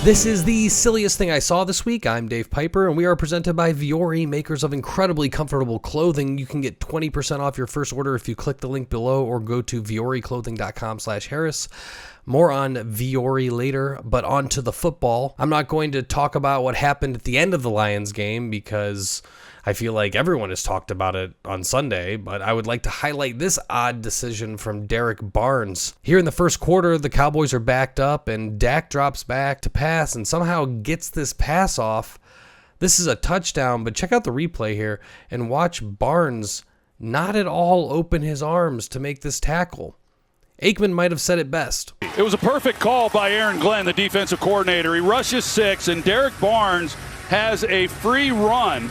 This is the silliest thing I saw this week. I'm Dave Pyper, and we are presented by Vuori, makers of incredibly comfortable clothing. You can get 20% off your first order if you click the link below or go to vuoriclothing.com/Harris. More on Vuori later, but on to the football. I'm not going to talk about what happened at the end of the Lions game because I feel like everyone has talked about it on Sunday, but I would like to highlight this odd decision from Derek Barnes. Here in the first quarter, the Cowboys are backed up, and Dak drops back to pass and somehow gets this pass off. This is a touchdown, but check out the replay here and watch Barnes not at all open his arms to make this tackle. Aikman might have said it best. It was a perfect call by Aaron Glenn, the defensive coordinator. He rushes 6, and Derek Barnes has a free run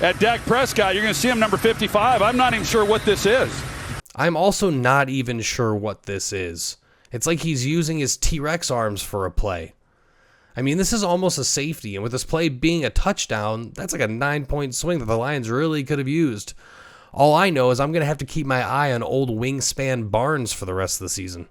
at Dak Prescott. You're going to see him number 55. I'm not even sure what this is. I'm also not even sure what this is. It's like he's using his T-Rex arms for a play. I mean, this is almost a safety, and with this play being a touchdown, that's like a 9-point swing that the Lions really could have used. All I know is I'm going to have to keep my eye on old wingspan Barnes for the rest of the season.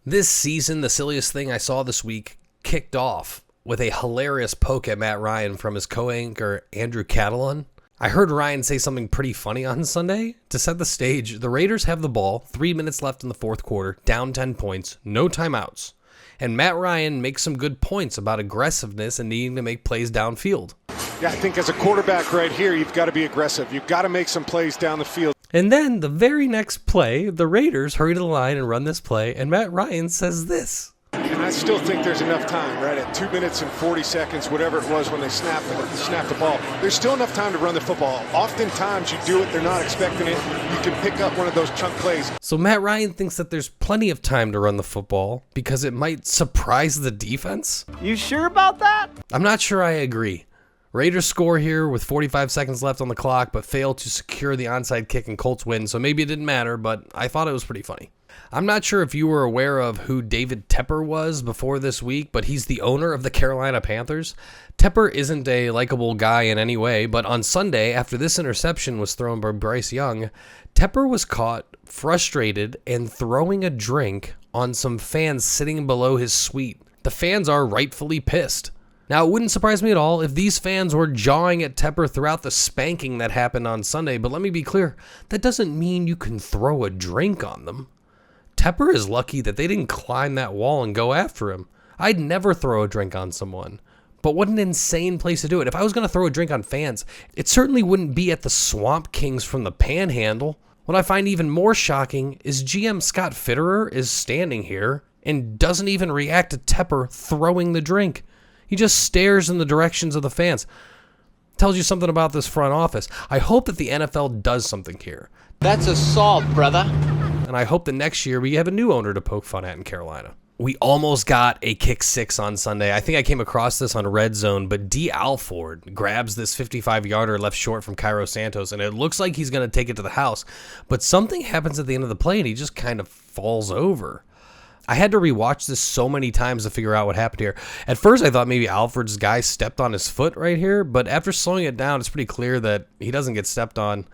This season, the silliest thing I saw this week kicked off with a hilarious poke at Matt Ryan from his co-anchor Andrew Catalon. I heard Ryan say something pretty funny on Sunday. To set the stage, the Raiders have the ball, 3 minutes left in the fourth quarter, down 10 points, no timeouts. And Matt Ryan makes some good points about aggressiveness and needing to make plays downfield. Yeah, I think as a quarterback right here, you've got to be aggressive. You've got to make some plays down the field. And then the very next play, the Raiders hurry to the line and run this play, and Matt Ryan says this. And I still think there's enough time, right? At 2 minutes and 40 seconds, whatever it was when they snapped the ball, there's still enough time to run the football. Oftentimes you do it, they're not expecting it. You can pick up one of those chunk plays. So Matt Ryan thinks that there's plenty of time to run the football because it might surprise the defense? You sure about that? I'm not sure I agree. Raiders score here with 45 seconds left on the clock, but fail to secure the onside kick and Colts win, so maybe it didn't matter, but I thought it was pretty funny. I'm not sure if you were aware of who David Tepper was before this week, but he's the owner of the Carolina Panthers. Tepper isn't a likable guy in any way, but on Sunday, after this interception was thrown by Bryce Young, Tepper was caught frustrated and throwing a drink on some fans sitting below his suite. The fans are rightfully pissed. Now, it wouldn't surprise me at all if these fans were jawing at Tepper throughout the spanking that happened on Sunday, but let me be clear, that doesn't mean you can throw a drink on them. Tepper is lucky that they didn't climb that wall and go after him. I'd never throw a drink on someone. But what an insane place to do it. If I was going to throw a drink on fans, it certainly wouldn't be at the Swamp Kings from the Panhandle. What I find even more shocking is GM Scott Fitterer is standing here and doesn't even react to Tepper throwing the drink. He just stares in the directions of the fans. Tells you something about this front office. I hope that the NFL does something here. That's assault, brother. And I hope that next year we have a new owner to poke fun at in Carolina. We almost got a kick 6 on Sunday. I think I came across this on Red Zone, but D. Alford grabs this 55-yarder left short from Cairo Santos, and it looks like he's going to take it to the house. But something happens at the end of the play, and he just kind of falls over. I had to rewatch this so many times to figure out what happened here. At first, I thought maybe Alford's guy stepped on his foot right here, but after slowing it down, it's pretty clear that he doesn't get stepped on.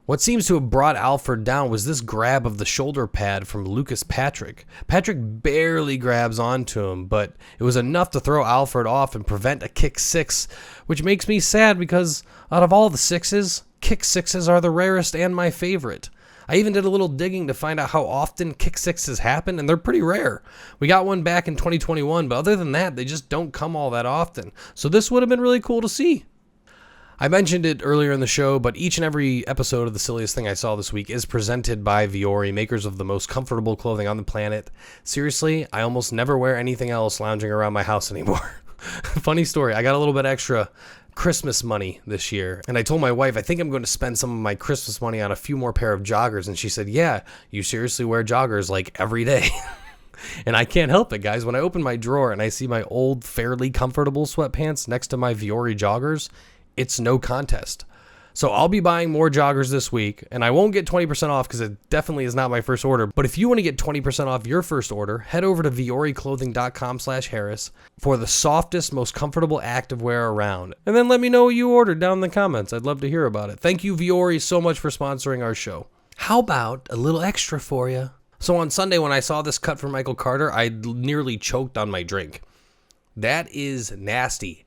What seems to have brought Alford down was this grab of the shoulder pad from Lucas Patrick. Patrick barely grabs onto him, but it was enough to throw Alford off and prevent a kick 6, which makes me sad because out of all the 6s, kick 6s are the rarest and my favorite. I even did a little digging to find out how often kick 6s happen, and they're pretty rare. We got one back in 2021, but other than that, they just don't come all that often. So this would have been really cool to see. I mentioned it earlier in the show, but each and every episode of The Silliest Thing I Saw This Week is presented by Vuori, makers of the most comfortable clothing on the planet. Seriously, I almost never wear anything else lounging around my house anymore. Funny story, I got a little bit extra Christmas money this year, and I told my wife I think I'm going to spend some of my Christmas money on a few more pair of joggers, and she said, yeah, you seriously wear joggers like every day. And I can't help it, guys. When I open my drawer and I see my old fairly comfortable sweatpants next to my Vuori joggers, it's no contest. So I'll be buying more joggers this week, and I won't get 20% off because it definitely is not my first order. But if you want to get 20% off your first order, head over to vuoriclothing.com/Harris for the softest, most comfortable activewear around. And then let me know what you ordered down in the comments. I'd love to hear about it. Thank you, Vuori, so much for sponsoring our show. How about a little extra for you? So on Sunday when I saw this cut from Michael Carter, I nearly choked on my drink. That is nasty.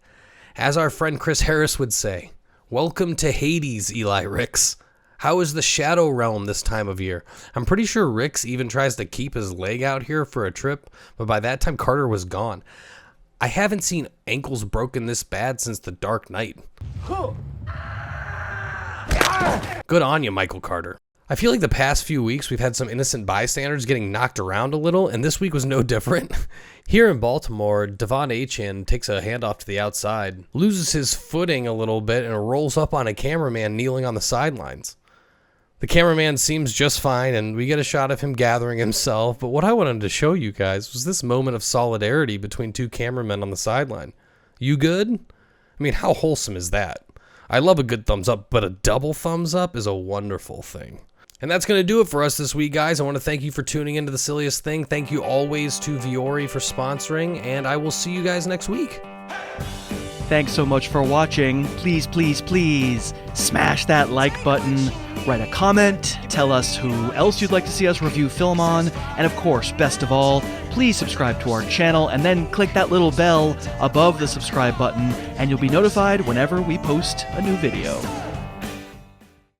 As our friend Chris Harris would say, welcome to Hades, Eli Ricks. How is the Shadow Realm this time of year? I'm pretty sure Ricks even tries to keep his leg out here for a trip, but by that time Carter was gone. I haven't seen ankles broken this bad since the Dark Knight. Good on you, Michael Carter. I feel like the past few weeks we've had some innocent bystanders getting knocked around a little, and this week was no different. Here in Baltimore, Devon Achane takes a handoff to the outside, loses his footing a little bit, and rolls up on a cameraman kneeling on the sidelines. The cameraman seems just fine, and we get a shot of him gathering himself, but what I wanted to show you guys was this moment of solidarity between two cameramen on the sideline. You good? I mean, how wholesome is that? I love a good thumbs up, but a double thumbs up is a wonderful thing. And that's going to do it for us this week, guys. I want to thank you for tuning into The Silliest Thing. Thank you always to Viore for sponsoring, and I will see you guys next week. Thanks so much for watching. Please, please, please smash that like button, write a comment, tell us who else you'd like to see us review film on, and of course, best of all, please subscribe to our channel and then click that little bell above the subscribe button and you'll be notified whenever we post a new video.